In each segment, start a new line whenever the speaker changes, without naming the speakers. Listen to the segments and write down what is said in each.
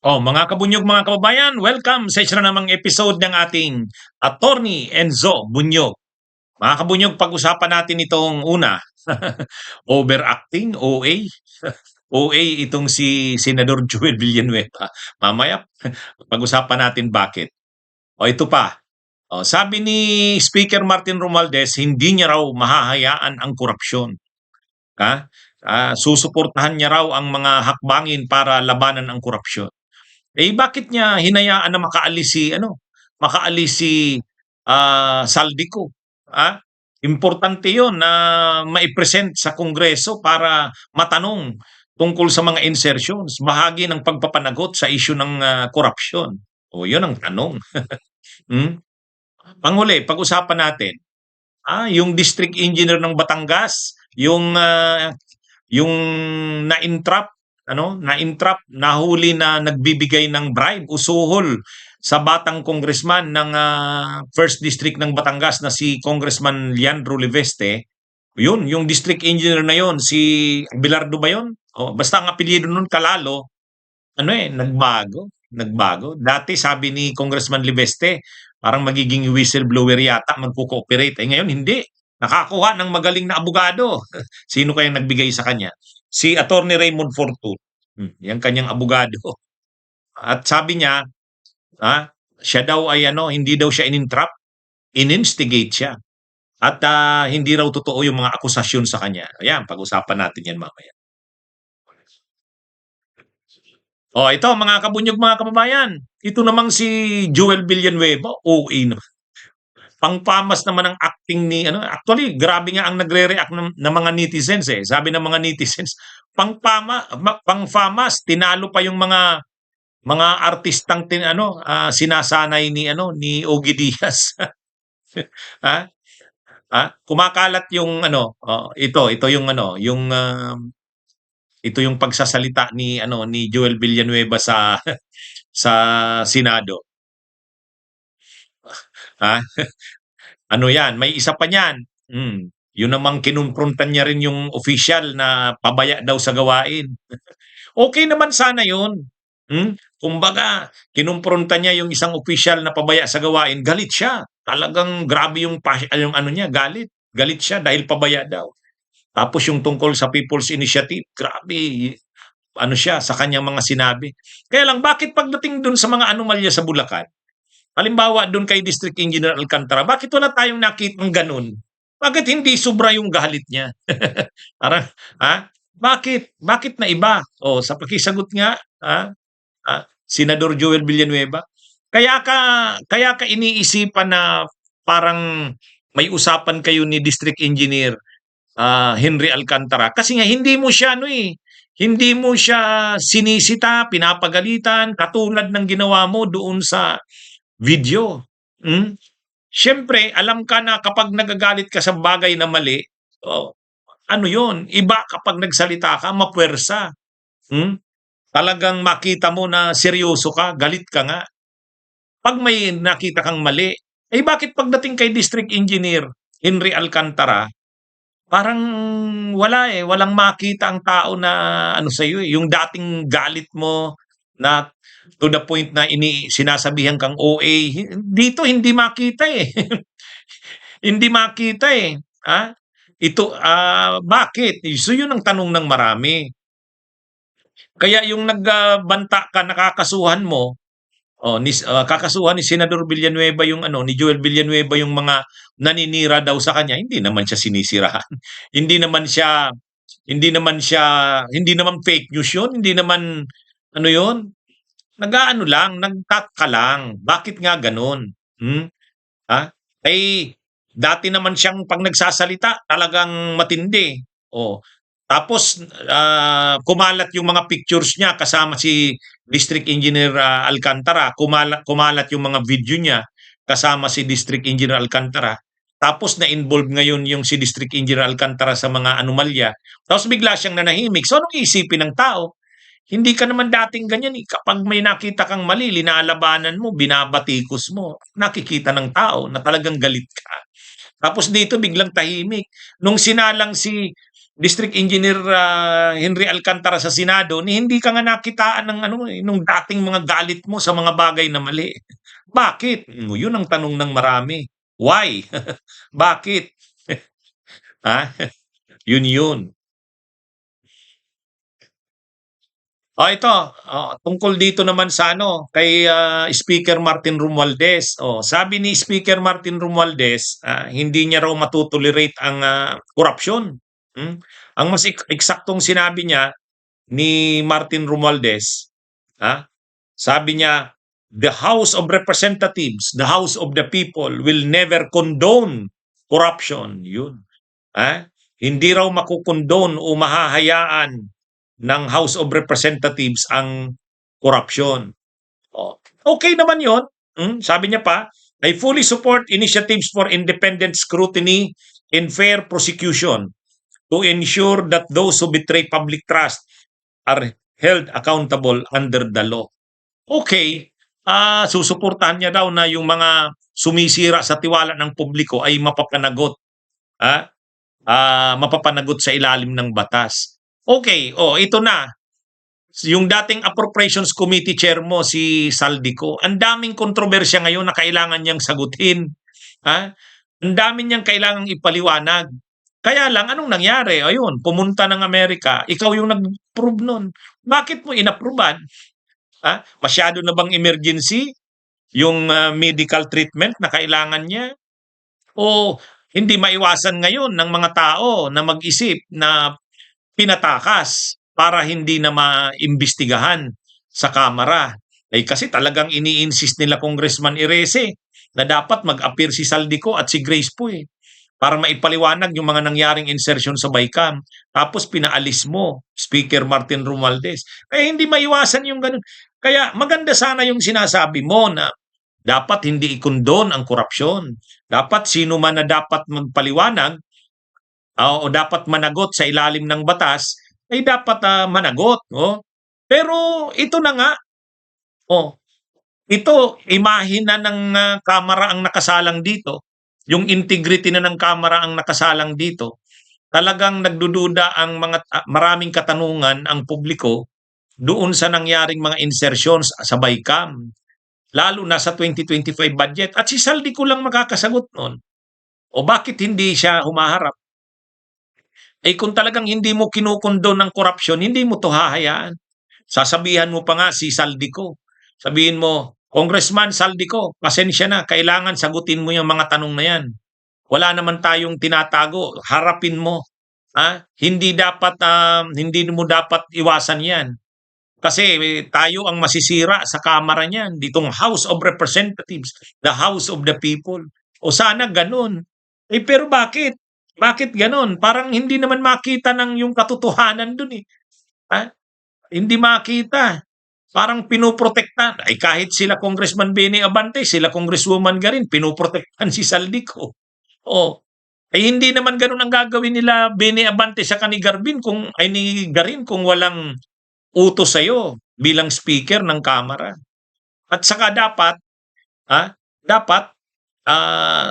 Mga kabunyog, mga kababayan, welcome sa isa na namang episode ng ating Attorney Enzo Bunyog. Mga kabunyog, pag-usapan natin itong una, overacting, OA. OA itong si Senador Joel Villanueva. Mamaya, pag-usapan natin bakit. Ito pa. Sabi ni Speaker Martin Romualdez, hindi niya raw mahahayaan ang korupsyon. Susuportahan niya raw ang mga hakbangin para labanan ang korupsyon. Bakit niya hinayaan na makaalis si Saldico? Ah, Importante 'yon na mai-present sa Kongreso para matanong tungkol sa mga insertions, bahagi ng pagpapanagot sa issue ng korupsyon. 'Yun ang tanong. Hmm. Panghuli, pag-usapan natin, yung district engineer ng Batangas, yung na-entrap, nahuli na nagbibigay ng bribe o suhol sa batang congressman ng First District ng Batangas na si Congressman Leandro Leveste. Yun, yung district engineer na yon, si Bilardo ba yun? Basta ang apelyido nun Kalalo, nagbago. Dati sabi ni Congressman Leveste, parang magiging whistleblower yata, magko-cooperate. Ngayon hindi. Nakakuha ng magaling na abogado. Sino kayang nagbigay sa kanya? Si Attorney Raymond Fortun. Yan kanyang abogado. At sabi niya, siya daw ay hindi daw siya in-entrap, in-instigate siya. At hindi raw totoo yung mga akusasyon sa kanya. Ayan, pag-usapan natin yan mamaya. Ito mga kabunyog, mga kababayan. Ito namang si Joel Villanueva, OA naman. Pangpamas naman ang acting ni actually grabe nga ang nagre-react ng mga netizens eh. Sabi ng mga netizens, pangfamas, tinalo pa yung mga artistang sinasanay ni Ogie Diaz. ha? Kumakalat yung ito yung pagsasalita ni Joel Villanueva sa sa Senado. Ano yan, may isa pa niyan. Yun namang kinumprontan niya rin yung official na pabaya daw sa gawain. Okay naman sana yun. Kumbaga, kinumpronta niya yung isang official na pabaya sa gawain, galit siya. Talagang grabe yung niya, galit. Galit siya dahil pabaya daw. Tapos yung tungkol sa People's Initiative, grabe, siya sa kanyang mga sinabi. Kaya lang, bakit pagdating dun sa mga anomalya sa Bulacan, halimbawa doon kay District Engineer Alcantara, bakit wala tayong nakitang ganun? Bakit hindi sobra yung galit niya? Parang, Bakit? Bakit na iba? Sa pakisagot nga, Senador Joel Villanueva, kaya ka iniisipan na parang may usapan kayo ni District Engineer Henry Alcantara kasi nga hindi mo siya sinisita, pinapagalitan katulad ng ginawa mo doon sa video. Siyempre, alam ka na kapag nagagalit ka sa bagay na mali, yun, iba kapag nagsalita ka, mapuwersa. Talagang makita mo na seryoso ka, galit ka nga. Pag may nakita kang mali, bakit pagdating kay District Engineer Henry Alcantara, parang walang makita ang tao na sa iyo yung dating galit mo na to the point na sinasabihan kang OA, dito hindi makita eh. Hindi makita eh. Bakit? So yun ang tanong ng marami. Kaya yung nagbanta ka, nakakasuhan mo, kakasuhan ni Senador Villanueva ni Joel Villanueva yung mga naninira daw sa kanya, hindi naman siya sinisirahan. hindi naman fake news yun, hindi naman yun. Nagtataka lang. Bakit nga ganun? Dati naman siyang pag nagsasalita, talagang matindi. Tapos kumalat yung mga pictures niya kasama si District Engineer Alcantara, kumalat yung mga video niya kasama si District Engineer Alcantara. Tapos na-involve ngayon yung si District Engineer Alcantara sa mga anomalya. Tapos bigla siyang nanahimik. So anong isipin ng tao? Hindi ka naman dating ganyan eh. Kapag may nakita kang mali, linalabanan mo, binabatikos mo, nakikita ng tao na talagang galit ka. Tapos dito biglang tahimik. Nung sinalang si District Engineer Henry Alcantara sa Senado, ni hindi ka nga nakitaan ng ano, nung dating mga galit mo sa mga bagay na mali. Bakit? Yun ang tanong ng marami. Why? Bakit? Ha? Yun yun. Ito, tungkol dito naman sa ano, kay Speaker Martin Romualdez. Sabi ni Speaker Martin Romualdez, hindi niya raw matutolerate ang korupsyon. Hmm? Ang mas eksaktong sinabi niya ni Martin Romualdez, ha? Sabi niya, the House of Representatives, the House of the People will never condone corruption. Yun. Ha? Hindi raw makukondon o mahahayaan ng House of Representatives ang korupsyon. Okay naman yon. Sabi niya pa, I fully support initiatives for independent scrutiny and fair prosecution to ensure that those who betray public trust are held accountable under the law. Okay, susuportahan niya daw na yung mga sumisira sa tiwala ng publiko ay mapapanagot. Ah, mapapanagot sa ilalim ng batas. Okay, ito na. Yung dating Appropriations Committee Chair mo, si Saldico, ang daming kontrobersya ngayon na kailangan niyang sagutin. Ha? Ang dami niyang kailangang ipaliwanag. Kaya lang, anong nangyari? Ayun, pumunta ng Amerika, ikaw yung nag-approve nun. Bakit mo inapprovean? Masyado na bang emergency yung medical treatment na kailangan niya? O hindi maiwasan ngayon ng mga tao na mag-isip na pinatakas para hindi na maimbestigahan sa Kamara. Kasi talagang ini-insist nila Congressman Erese na dapat mag-appear si Saldico at si Grace Poe para maipaliwanag yung mga nangyaring insertion sa BICAM. Tapos pinaalis mo, Speaker Martin Romualdez. Hindi maiwasan yung ganun. Kaya maganda sana yung sinasabi mo na dapat hindi ikondon ang korupsyon. Dapat sino man na dapat magpaliwanag o dapat managot sa ilalim ng batas ay dapat managot. Pero ito na nga, ito imahe na ng Kamara ang nakasalang dito. Yung integrity na ng Kamara ang nakasalang dito. Talagang nagdududa ang maraming katanungan ang publiko doon sa nangyaring mga insertions sa BICAM. Lalo na sa 2025 budget. At si Saldi ko lang makakasagot nun. O bakit hindi siya humaharap? Kung talagang hindi mo kinukondon ng korupsyon, hindi mo to hahayaan. Sasabihan mo pa nga si Saldico. Sabihin mo, Congressman Saldico, pasensya na, kailangan sagutin mo yung mga tanong na yan. Wala naman tayong tinatago, harapin mo. Hindi mo dapat iwasan yan. Kasi tayo ang masisira sa Kamara niyan, ditong House of Representatives, the House of the People. O sana ganun. Pero bakit? Bakit ganun? Parang hindi naman makita ng yung katotohanan dun eh. Hindi makita. Parang pinoprotektahan. Kahit sila Congressman Benny Abante, sila Congresswoman Garin, pinoprotektahan si Saldico. Hindi naman ganun ang gagawin nila Benny Abante sa ni Garbin ni Garin kung walang utos sa'yo bilang speaker ng Kamara. At saka dapat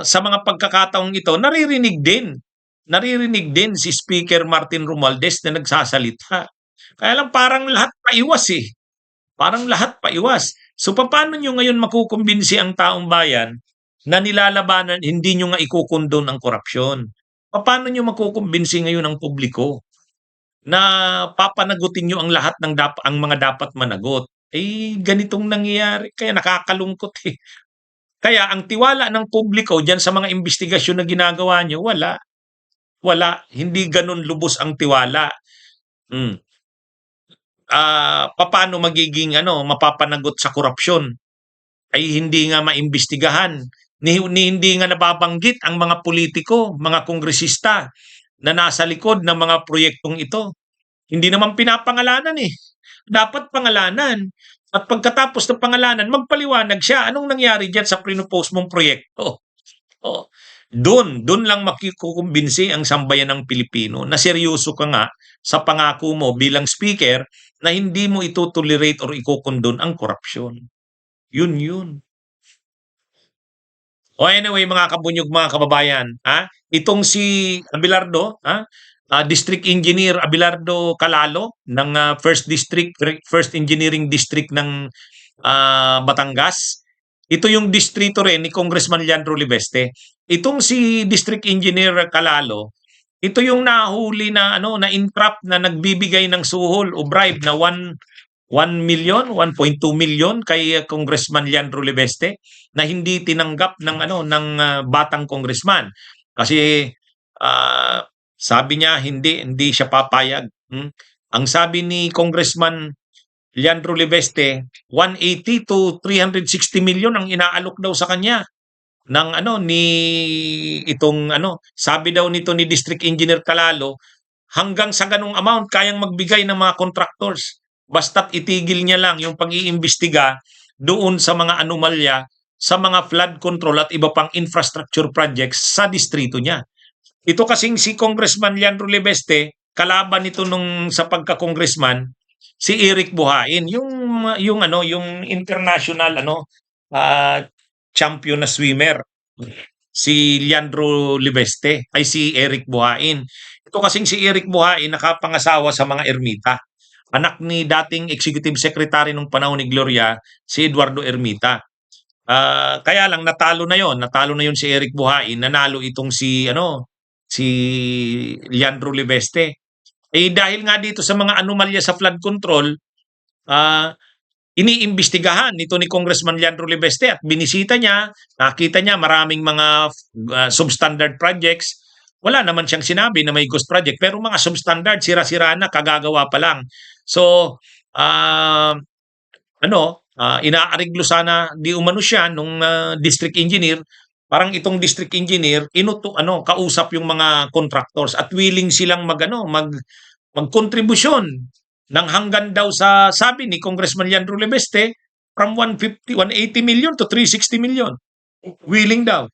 sa mga pagkakataong ito, naririnig din si Speaker Martin Romualdez na nagsasalita. Kaya lang parang lahat paiwas eh. Parang lahat paiwas. So paano nyo ngayon makukumbinsi ang taong bayan na nilalabanan, hindi nyo nga ikukondon ang korupsyon? Paano nyo makukumbinsi ngayon ang publiko na papanagutin nyo ang lahat ng ang mga dapat managot? Ganitong nangyayari. Kaya nakakalungkot eh. Kaya ang tiwala ng publiko diyan sa mga investigasyon na ginagawa nyo, wala. Wala. Hindi ganun lubos ang tiwala. Paano magiging mapapanagot sa korupsyon? Hindi nga maimbestigahan. Hindi nga nababanggit ang mga politiko, mga kongresista na nasa likod ng mga proyektong ito. Hindi naman pinapangalanan eh. Dapat pangalanan. At pagkatapos ng pangalanan, magpaliwanag siya. Anong nangyari dyan sa pinopost mong proyekto? Doon lang makikukumbinsi ang sambayan ng Pilipino na seryoso ka nga sa pangako mo bilang speaker na hindi mo itutolerate or ikukondon ang korupsyon. Yun. Anyway, mga kabunyog, mga kababayan, itong si Abelardo, District Engineer Abelardo Calalo ng First Engineering District ng Batangas. Ito yung distrito rin ni Congressman Leandro Libeste. Itong si District Engineer Calalo, ito yung nahuli na na entrap na nagbibigay ng suhol o bribe na 1 million, 1.2 million kay Congressman Leandro Libeste na hindi tinanggap ng batang congressman. Kasi sabi niya hindi siya papayag. Ang sabi ni Congressman Leandro Libeste, 180 to 360 million ang inaalok daw sa kanya ng ni itong sabi daw nito ni District Engineer Calalo, hanggang sa ganung amount kayang magbigay ng mga contractors. Basta't itigil niya lang yung pag-iimbestiga doon sa mga anomalya sa mga flood control at iba pang infrastructure projects sa distrito niya. Ito kasing si Congressman Leandro Libeste, kalaban nito nung sa pagka-congressman, si Eric Buhain, yung international ah, champion na swimmer. Si Leandro Libeste ay si Eric Buhain. Ito kasing si Eric Buhain nakapangasawa sa mga ermita. Anak ni dating executive secretary nung panahon ni Gloria, si Eduardo Ermita. Kaya lang natalo na yon si Eric Buhain, nanalo itong si Leandro Libeste. Dahil nga dito sa mga anomalya sa flood control, ah, iniimbestigahan nito ni Congressman Leandro Libeste at binisita niya, nakita niya maraming mga substandard projects. Wala naman siyang sinabi na may ghost project, pero mga substandard, sira-sira na, kagagawa pa lang. So, uh, inaariglo sana di umano siya nung district engineer. Parang itong district engineer kausap yung mga contractors at willing silang magkontribusyon ng hanggan daw sa sabi ni Congressman Leandro Lebeste from 150 180 million to 360 million. Willing daw.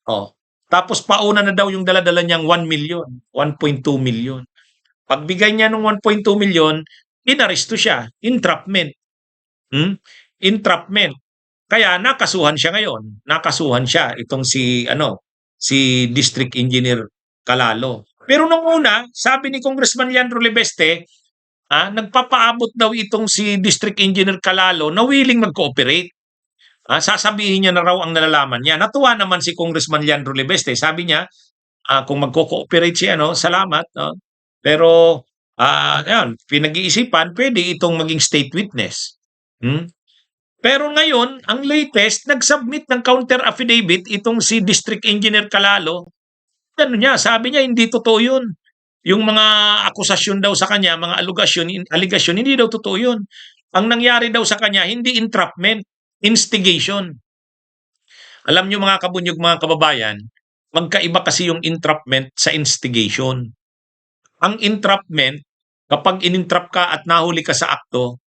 Oh. Tapos pauna na daw yung dala-dala niyang 1 million, 1.2 million. Pagbigay niya ng 1.2 million, inaresto siya, entrapment. Entrapment. Kaya nakasuhan siya ngayon. Nakasuhan siya itong si District Engineer Calalo. Pero nung una, sabi ni Congressman Leandro Lebeste, nagpapaabot daw itong si District Engineer Calalo na willing mag-cooperate. Sasabihin niya na raw ang nalalaman niya. Natuwa naman si Congressman Leandro Lebeste. Sabi niya, kung magko-cooperate siya, salamat. Pero, pinag-iisipan, pwede itong maging state witness. Pero ngayon, ang latest, nag-submit ng counter affidavit itong si District Engineer Calalo. Sabi niya, hindi totoo yun. Yung mga akusasyon daw sa kanya, mga aligasyon, hindi daw totoo yun. Ang nangyari daw sa kanya, hindi entrapment, instigation. Alam niyo mga kabunyog, mga kababayan, magkaiba kasi yung entrapment sa instigation. Ang entrapment, kapag in-entrap ka at nahuli ka sa akto,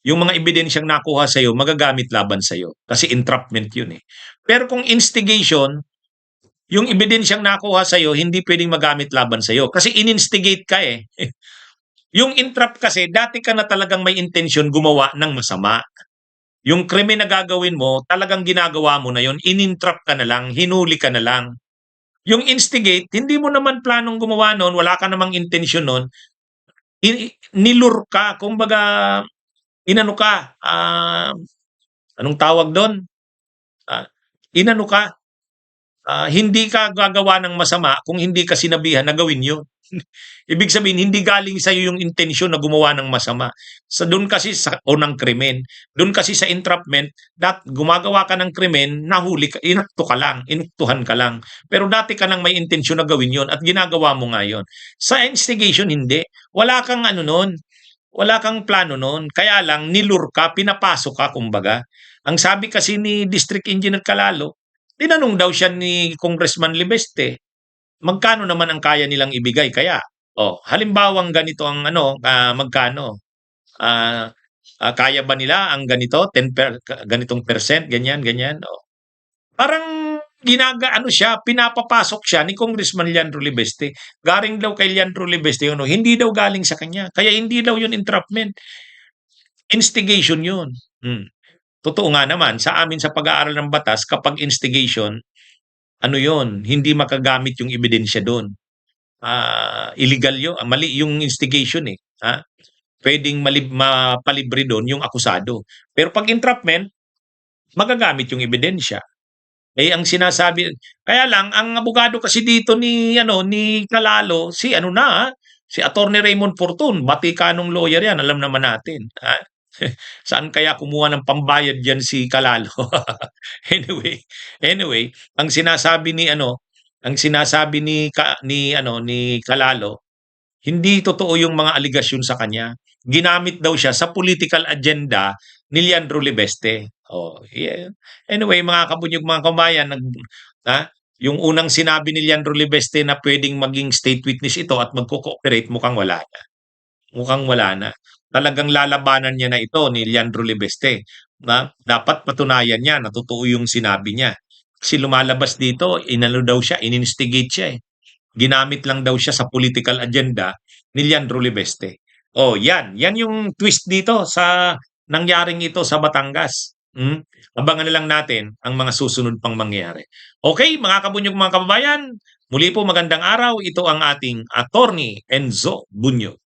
yung mga ebidensyang nakuha sa'yo, magagamit laban sa'yo. Kasi entrapment yun eh. Pero kung instigation, yung ebidensyang nakuha sa'yo, hindi pwedeng magamit laban sa'yo. Kasi in-instigate ka eh. Yung entrap kasi, dati ka na talagang may intensyon gumawa ng masama. Yung krimen na gagawin mo, talagang ginagawa mo na yun, in-entrap ka na lang, hinuli ka na lang. Yung instigate, hindi mo naman planong gumawa nun, wala ka namang intensyon nun, nilur ka, kumbaga, inano ka, anong tawag doon? Inano ka, hindi ka gagawa ng masama kung hindi ka sinabihan na gawin yun. Ibig sabihin, hindi galing sa iyo yung intensyon na gumawa ng masama. Doon kasi o ng krimen. Doon kasi sa entrapment, gumagawa ka ng krimen, nahuli ka, inaktuhan ka lang. Pero dati ka nang may intensyon na gawin yon at ginagawa mo nga yun. Sa instigation, hindi. Wala kang nun. Wala kang plano nun. Kaya lang, nilur ka, pinapasok ka, kumbaga. Ang sabi kasi ni District Engineer Calalo, tinanong daw siya ni Congressman Libeste, magkano naman ang kaya nilang ibigay? Kaya, halimbawang ganito ang magkano? Kaya ba nila ang ganito? Ganitong percent, ganyan, ganyan. Parang pinapapasok siya ni Congressman Leandro Libeste. Galing daw kay Leandro Libeste hindi daw galing sa kanya. Kaya hindi daw yun entrapment. Instigation yun. Totoo nga naman, sa amin sa pag-aaral ng batas, kapag instigation, yun, hindi makagamit yung ebidensya doon. illegal yun, mali yung instigation eh. Ha? Pwedeng mapalibre doon yung akusado. Pero pag entrapment, magagamit yung ebidensya. Eh ang sinasabi, kaya lang ang abogado kasi dito ni Calalo, si ano na, si Attorney Raymond Fortun, Batikanong lawyer yan, alam naman natin. Ha? Saan kaya kumuha ng pambayad diyan si Calalo? Anyway, anyway, ang sinasabi ni Calalo, hindi totoo yung mga aligasyon sa kanya. Ginamit daw siya sa political agenda ni Leandro Libeste. Oh, yeah. Anyway, mga kabunyog, mga kabayan, ha, yung unang sinabi ni Leandro Libeste na pwedeng maging state witness ito at magko-cooperate, mukhang wala na. Mukhang wala na. Talagang lalabanan niya na ito ni Leandro Libeste. Na dapat patunayan niya na totoo yung sinabi niya. Kasi lumalabas dito, inano daw siya, in-instigate siya eh. Ginamit lang daw siya sa political agenda ni Leandro Libeste. Oh, yan. Yan yung twist dito sa nangyaring ito sa Batangas. Abangan na lang natin ang mga susunod pang mangyayari. Okay, mga kabunyog, mga kababayan, muli po magandang araw. Ito ang ating attorney Enzo Bunyo.